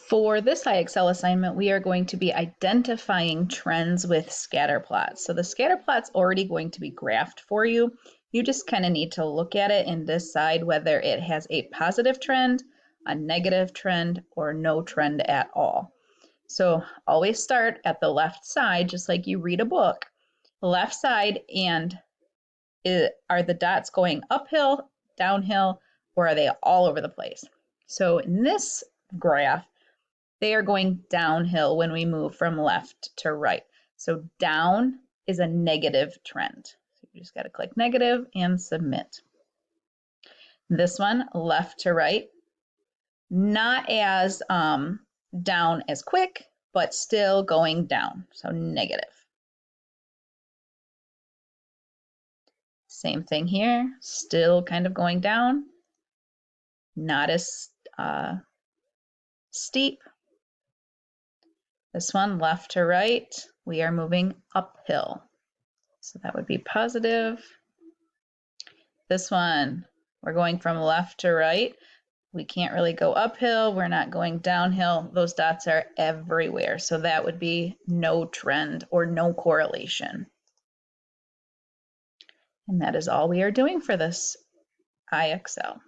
For this IXL assignment, we are going to be identifying trends with scatter plots. So the scatter plot's already going to be graphed for you. You just kind of need to look at it and decide whether it has a positive trend, a negative trend, or no trend at all. So always start at the left side, just like you read a book. Left side, and are the dots going uphill, downhill, or are they all over the place? So in this graph, they are going downhill when we move from left to right. So down is a negative trend. So you just got to click negative and submit. This one, left to right, not as down as quick, but still going down, so negative. Same thing here, still kind of going down, not as steep. This one, left to right, we are moving uphill. So that would be positive. This one, we're going from left to right. We can't really go uphill. We're not going downhill. Those dots are everywhere. So that would be no trend or no correlation. And that is all we are doing for this IXL.